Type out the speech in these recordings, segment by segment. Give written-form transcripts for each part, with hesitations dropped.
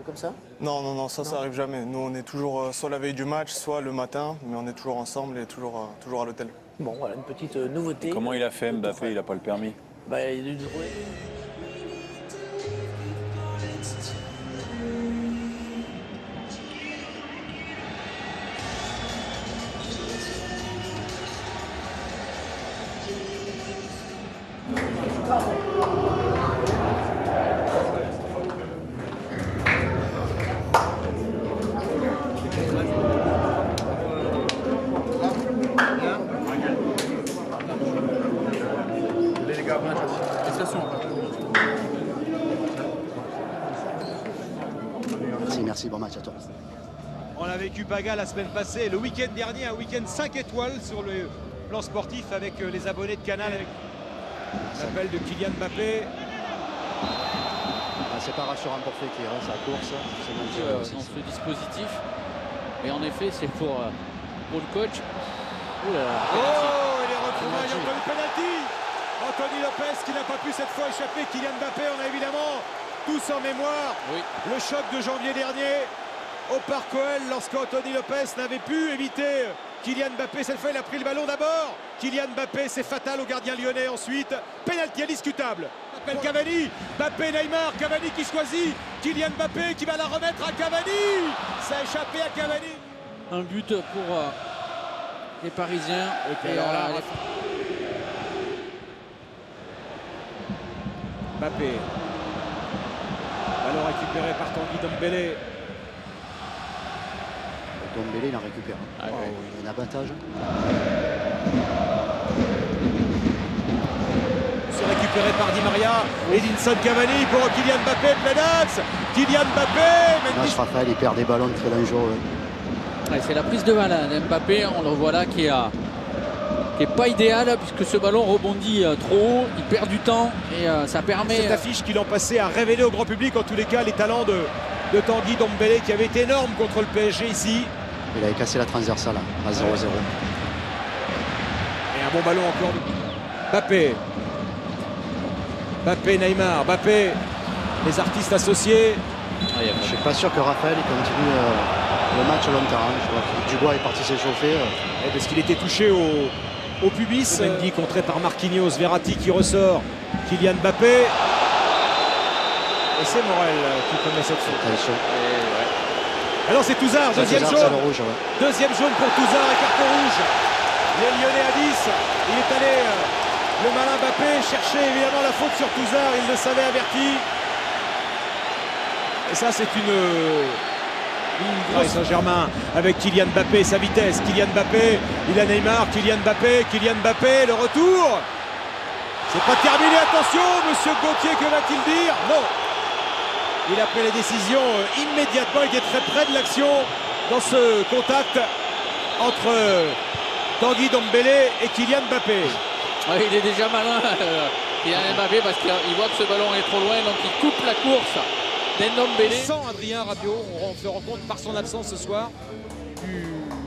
comme ça? Non, non, non, ça arrive jamais. Nous, on est toujours soit la veille du match, soit le matin, mais on est toujours ensemble et toujours à l'hôtel. Bon, voilà, une petite nouveauté. Et comment il a fait Mbappé? Il n'a pas le permis. Bah, il a dû trouver. Merci, bon match à toi. On a vécu Paga la semaine passée, le week-end dernier, un week-end 5 étoiles sur le plan sportif avec les abonnés de Canal, avec l'appel de Kylian Mbappé. C'est pas rassurant pour Fekir, sa course. Dans ce dispositif. Et en effet, c'est pour le coach. Oh, et les retrouvailles, encore une penalty. Anthony Lopez qui n'a pas pu cette fois échapper. Kylian Mbappé, on a évidemment tous en mémoire le choc de janvier dernier au Parc OL lorsqu'Anthony Lopez n'avait pu éviter Kylian Mbappé. Cette fois, il a pris le ballon d'abord. Kylian Mbappé, c'est fatal au gardien lyonnais. Ensuite, pénalty indiscutable. Appelle Cavani. Mbappé, Neymar. Cavani qui choisit. Kylian Mbappé qui va la remettre à Cavani. Ça a échappé à Cavani. Un but pour les Parisiens. Et puis alors là, Mbappé. Ballon récupéré par Tanguy Ndombele. Ndombele, il en récupère. Ah, oui. Il y a un avantage. C'est récupéré par Di Maria. Edinson Cavani pour Kylian Mbappé, plein axe. Kylian Mbappé. Là, Raphaël, il perd des ballons très dangereux. Ouais, c'est la prise de balle d'Mbappé, on le voit là, qui est pas idéal puisque ce ballon rebondit trop haut, il perd du temps et ça permet. Cette affiche qui l'an passé a révélé au grand public en tous les cas les talents de Tanguy Ndombele qui avait été énorme contre le PSG ici. Il avait cassé la transversale à 0-0. Et un bon ballon encore de Mbappé. Mbappé, Neymar, Mbappé, les artistes associés. Je suis pas sûr que Raphaël il continue le match longtemps. Je vois que Dubois est parti s'échauffer. Parce qu'il était touché au pubis. Mendy contré par Marquinhos, Verratti qui ressort. Kylian Mbappé. Et c'est Morel qui commet cette faute. Alors c'est Touzard, deuxième jaune. Deuxième jaune pour Touzard et carton rouge. Les Lyonnais à 10. Il est allé, le malin Mbappé, chercher évidemment la faute sur Touzard. Il le savait averti. Et ça c'est une grosse Saint-Germain avec Kylian Mbappé, sa vitesse. Kylian Mbappé, il a Neymar, Kylian Mbappé, le retour. C'est pas terminé, attention, monsieur Gauthier, que va-t-il dire? Non. Il a pris les décisions immédiatement, il était très près de l'action dans ce contact entre Tanguy Ndombele et Kylian Mbappé. Ouais, il est déjà malin, Kylian Mbappé, parce qu'il voit que ce ballon est trop loin, donc il coupe la course d'Ndombele. Sans Adrien Rabiot, on se rend compte par son absence ce soir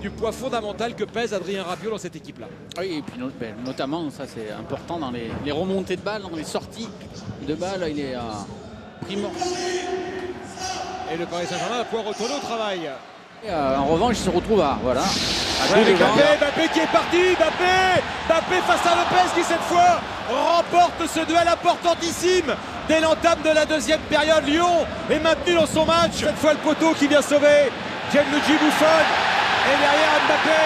du poids fondamental que pèse Adrien Rabiot dans cette équipe-là. Oui, et puis notamment, ça c'est important dans les remontées de balles, dans les sorties de balles, il est primordial. Et le Paris Saint-Germain va pouvoir retourner au travail. En revanche, il se retrouve à Mbappé qui est parti, Mbappé face à Lopez qui cette fois remporte ce duel importantissime dès l'entame de la deuxième période. Lyon est maintenu dans son match. Cette fois le poteau qui vient sauver Gianluigi Buffon. Et derrière Mbappé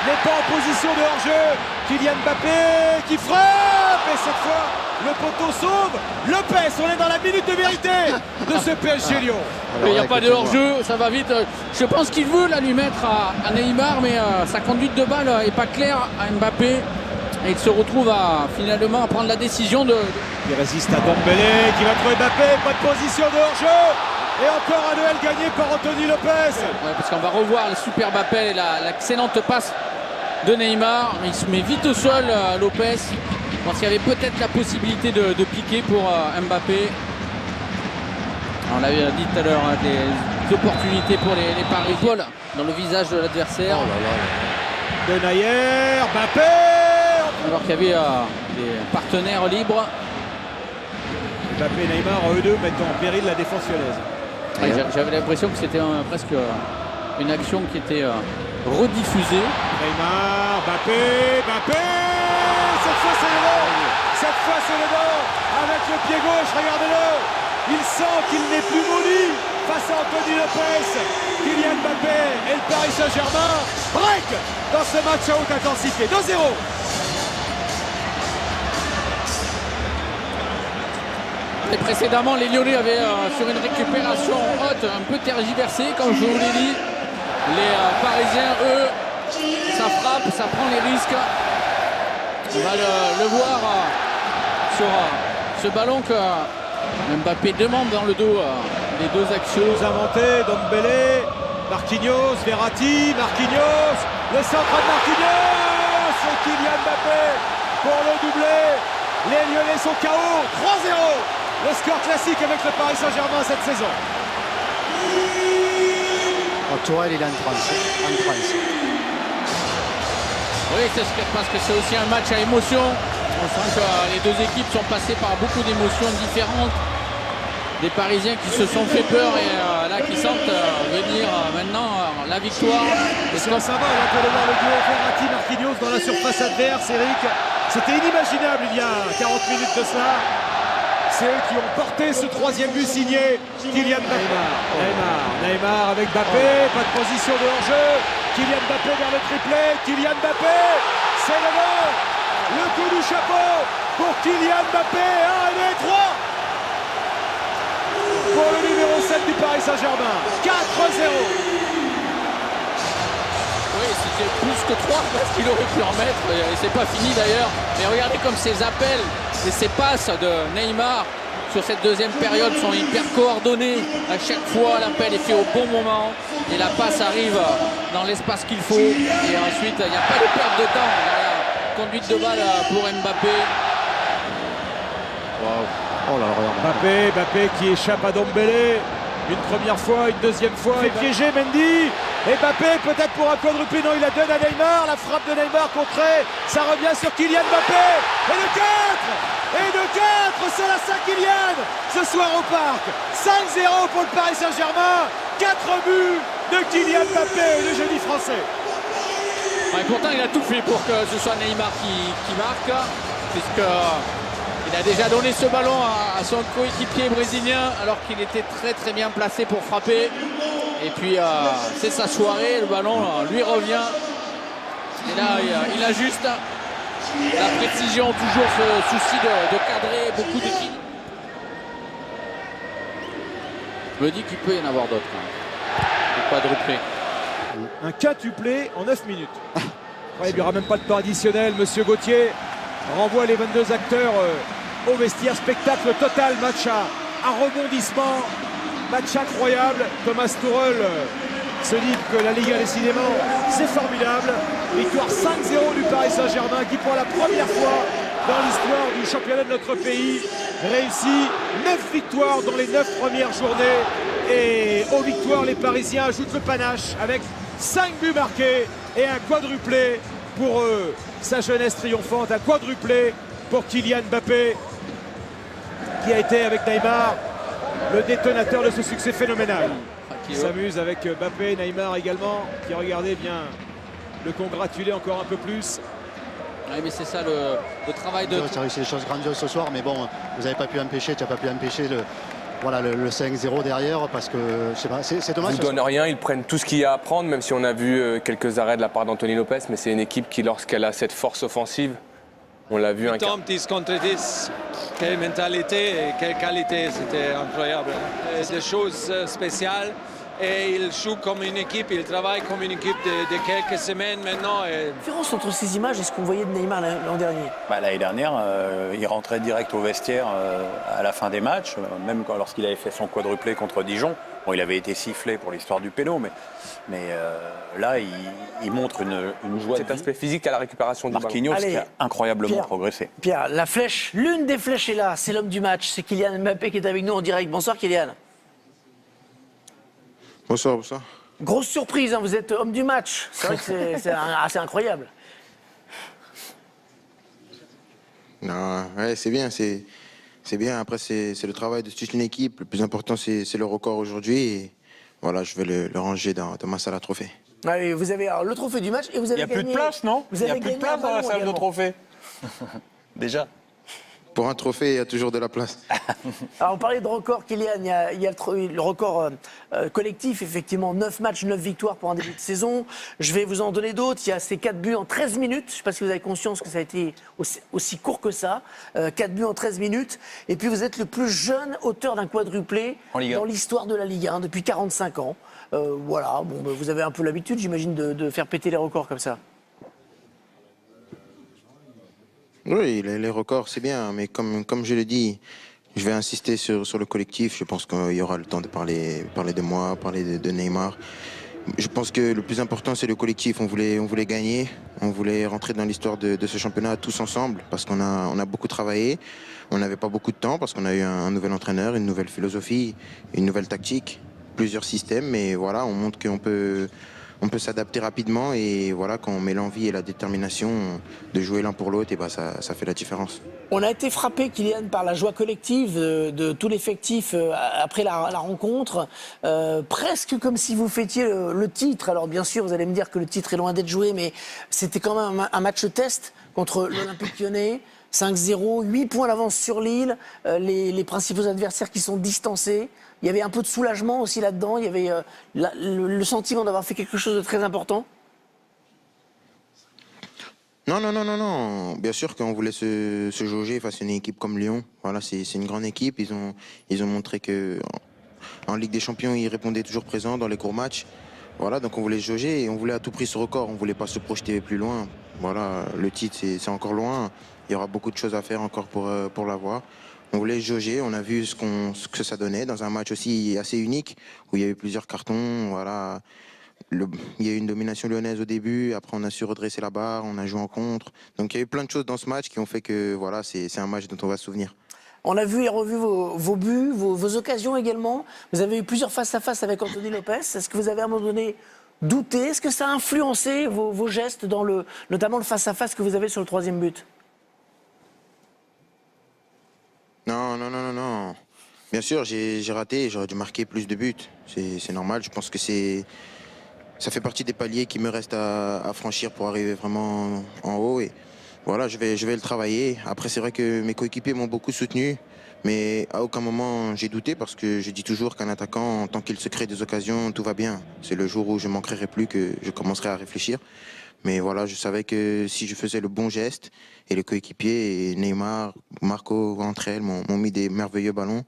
n'est pas en position de hors-jeu. Kylian Mbappé qui frappe et cette fois le poteau sauve Lopez. On est dans la minute de vérité de ce PSG Lyon. Il n'y a pas de hors-jeu, ça va vite. Je pense qu'il veut lui mettre à Neymar, mais sa conduite de balle n'est pas claire à Mbappé. Et il se retrouve finalement à prendre la décision de... Il résiste à Ndombele qui va trouver Mbappé, pas de position de hors-jeu. Et encore un duel gagné par Anthony Lopez. Ouais, parce qu'on va revoir le super Mbappé et l'excellente passe de Neymar. Il se met vite au sol, Lopez. Je pense qu'il y avait peut-être la possibilité de piquer pour Mbappé. On l'avait dit tout à l'heure, des opportunités pour les Parisiens dans le visage de l'adversaire. Denayer, Mbappé. Alors qu'il y avait des partenaires libres. Mbappé et Neymar, eux deux, mettent en péril la défense lyonnaise. Ouais, j'avais l'impression que c'était presque une action qui était rediffusée. Neymar, Mbappé, cette fois c'est le bon. Cette fois c'est le bon. Avec le pied gauche, regardez-le. Il sent qu'il n'est plus maudit face à Anthony Lopez. Kylian Mbappé et le Paris Saint-Germain break dans ce match à haute intensité. 2-0. Et précédemment, les Lyonnais avaient, sur une récupération haute, un peu tergiversé, comme je vous l'ai dit. Les Parisiens, eux, ça frappe, ça prend les risques. On va le voir sur ce ballon que Mbappé demande dans le dos les deux actions. Nous inventé, Dombele, Marquinhos, Verratti, Marquinhos, le centre de Marquinhos, c'est Kylian Mbappé pour le doublé. Les Lyonnais sont KO, 3-0. Le score classique avec le Paris Saint-Germain cette saison. Tourelle, il est en transe. Oui, parce que c'est aussi un match à émotion. On sent que les deux équipes sont passées par beaucoup d'émotions différentes. Des Parisiens qui se sont fait peur et là qui sentent venir maintenant la victoire. C'est un symbole, on peut le voir le duo Verratti-Marquinhos dans la surface adverse. Eric, c'était inimaginable il y a 40 minutes de cela. C'est eux qui ont porté ce troisième but signé Kylian Mbappé. Neymar avec Mbappé, pas de position de hors-jeu. Kylian Mbappé vers le triplé. Kylian Mbappé, c'est le bon. Le coup du chapeau pour Kylian Mbappé. 1 et 3 pour le numéro 7 du Paris Saint-Germain. 4-0. Oui, c'était plus que 3 parce qu'il aurait pu en mettre. Et c'est pas fini d'ailleurs. Mais regardez comme ces appels et ces passes de Neymar sur cette deuxième période sont hyper coordonnés. À chaque fois, l'appel est fait au bon moment et la passe arrive dans l'espace qu'il faut. Et ensuite, il n'y a pas de perte de temps dans la conduite de balle pour Mbappé. Wow. Oh là là, Mbappé qui échappe à Dombele. Une première fois, une deuxième fois, et piégé Mendy. Et Mbappé peut-être pour un quadruplé, non, il la donne à Neymar. La frappe de Neymar contrée, ça revient sur Kylian Mbappé. Et de 4, c'est la Saint-Kylian ce soir au Parc. 5-0 pour le Paris Saint-Germain. 4 buts de Kylian Mbappé, le génie français. Ouais, pourtant, il a tout fait pour que ce soit Neymar qui marque, puisqu'il a déjà donné ce ballon à son coéquipier brésilien alors qu'il était très bien placé pour frapper. Et puis c'est sa soirée, le ballon lui revient. Et là il ajuste. La précision, toujours ce souci de cadrer beaucoup d'équipes. Je me dis qu'il peut y en avoir d'autres. Des quadruplés. Un quintuplé en 9 minutes. Ouais, il n'y aura même pas de temps additionnel. Monsieur Gauthier renvoie les 22 acteurs au vestiaire. Spectacle total, match à rebondissement, match incroyable. Thomas Tuchel se dit que la Liga décidément c'est formidable. Victoire 5-0 du Paris Saint-Germain qui pour la première fois dans l'histoire du championnat de notre pays réussit 9 victoires dans les 9 premières journées. Et aux victoires, les Parisiens ajoutent le panache avec 5 buts marqués et un quadruplé pour sa jeunesse triomphante, un quadruplé pour Kylian Mbappé qui a été avec Neymar le détonateur de ce succès phénoménal. Il s'amuse avec Mbappé, Neymar également, qui regardez bien le congratuler encore un peu plus. Oui, mais c'est ça le travail de... Tu as réussi des choses grandioses ce soir, mais bon, vous n'avez pas pu empêcher, tu n'as pas pu empêcher le 5-0 derrière, parce que je sais pas, c'est dommage. Ils ne donnent rien, ils prennent tout ce qu'il y a à prendre, même si on a vu quelques arrêts de la part d'Anthony Lopez, mais c'est une équipe qui, lorsqu'elle a cette force offensive, on l'a vu. 10 contre 10, quelle mentalité et quelle qualité, c'était incroyable. Des choses spéciales. Et il joue comme une équipe, il travaille comme une équipe de quelques semaines maintenant. La différence entre ces images et ce qu'on voyait de Neymar l'an dernier. L'année dernière, il rentrait direct au vestiaire à la fin des matchs, même lorsqu'il avait fait son quadruplé contre Dijon. Bon, il avait été sifflé pour l'histoire du péno, mais là, il montre une joie. Cet aspect physique à la récupération du ballon. Marquinhos qui a incroyablement progressé. Pierre, la flèche, l'une des flèches est là, c'est l'homme du match, c'est Kylian Mbappé qui est avec nous en direct. Bonsoir Kylian. Bonsoir, bonsoir. Grosse surprise, hein, vous êtes homme du match. C'est vrai que c'est assez incroyable. Non, ouais, c'est bien, c'est C'est bien. Après, c'est le travail de toute une équipe. Le plus important, c'est le record aujourd'hui. Et voilà, je vais le ranger dans ma salle à trophées. Allez, vous avez alors, le trophée du match et vous avez Il n'y a gagné. plus de place, non? Vous Il n'y a avez plus de gagné place un dans la ballon salle de également. trophée. Déjà. Pour un trophée, il y a toujours de la place. Alors, on parlait de record, Kylian. Il y a le record collectif, effectivement. 9 matchs, 9 victoires pour un début de saison. Je vais vous en donner d'autres. Il y a ces 4 buts en 13 minutes. Je ne sais pas si vous avez conscience que ça a été aussi court que ça. 4 buts en 13 minutes. Et puis, vous êtes le plus jeune auteur d'un quadruplé dans l'histoire de la Ligue 1 depuis 45 ans. Voilà. Bon, ben, vous avez un peu l'habitude, j'imagine, de faire péter les records comme ça. Oui, les records, c'est bien, mais comme je l'ai dit, je vais insister sur le collectif. Je pense qu'il y aura le temps de parler de moi, parler de Neymar. Je pense que le plus important, c'est le collectif. On voulait gagner, on voulait rentrer dans l'histoire de ce championnat tous ensemble, parce qu'on a beaucoup travaillé. On n'avait pas beaucoup de temps, parce qu'on a eu un nouvel entraîneur, une nouvelle philosophie, une nouvelle tactique, plusieurs systèmes, mais voilà, on montre qu'on peut s'adapter rapidement et voilà, quand on met l'envie et la détermination de jouer l'un pour l'autre, et ben ça fait la différence. On a été frappé, Kylian, par la joie collective de tout l'effectif après la rencontre, presque comme si vous fêtiez le titre. Alors bien sûr, vous allez me dire que le titre est loin d'être joué, mais c'était quand même un match test contre l'Olympique Lyonnais. 5-0, 8 points d'avance sur Lille, les principaux adversaires qui sont distancés. Il y avait un peu de soulagement aussi là-dedans, il y avait le sentiment d'avoir fait quelque chose de très important. Non. Bien sûr qu'on voulait se jauger face à une équipe comme Lyon. Voilà, c'est une grande équipe. Ils ont montré qu'en Ligue des Champions, ils répondaient toujours présents dans les courts matchs. Voilà, donc on voulait se jauger et on voulait à tout prix ce record. On ne voulait pas se projeter plus loin. Voilà, le titre, c'est encore loin. Il y aura beaucoup de choses à faire encore pour l'avoir. On voulait jauger, on a vu ce que ça donnait dans un match aussi assez unique où il y a eu plusieurs cartons. Voilà. Il y a eu une domination lyonnaise au début, après on a su redresser la barre, on a joué en contre. Donc il y a eu plein de choses dans ce match qui ont fait que voilà, c'est un match dont on va se souvenir. On a vu et revu vos buts, vos occasions également. Vous avez eu plusieurs face-à-face avec Anthony Lopez. Est-ce que vous avez à un moment donné douté? Est-ce que ça a influencé vos gestes, notamment le face-à-face que vous avez sur le 3e but? Non. Bien sûr, j'ai raté, j'aurais dû marquer plus de buts. C'est normal, je pense que ça fait partie des paliers qui me restent à franchir pour arriver vraiment en haut. Et voilà, je vais le travailler. Après, c'est vrai que mes coéquipiers m'ont beaucoup soutenu, mais à aucun moment j'ai douté parce que je dis toujours qu'un attaquant, tant qu'il se crée des occasions, tout va bien. C'est le jour où je manquerai plus que je commencerai à réfléchir. Mais voilà, je savais que si je faisais le bon geste, et les coéquipiers, et Neymar, Marco, entre elles, m'ont mis des merveilleux ballons.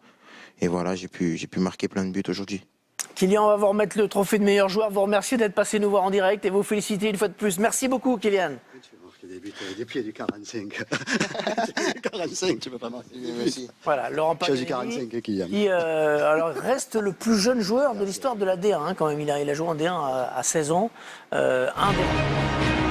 Et voilà, j'ai pu marquer plein de buts aujourd'hui. Kylian, on va vous remettre le trophée de meilleur joueur. Vous remercier d'être passé nous voir en direct et vous féliciter une fois de plus. Merci beaucoup, Kylian. Tu veux marquer des buts des pieds du 45. 45, tu peux pas marquer. Merci. Voilà, Laurent Paganelli, 45, Kylian. qui alors, reste le plus jeune joueur de l'histoire de la D1 quand même. Il a joué en D1 à 16 ans. Un des...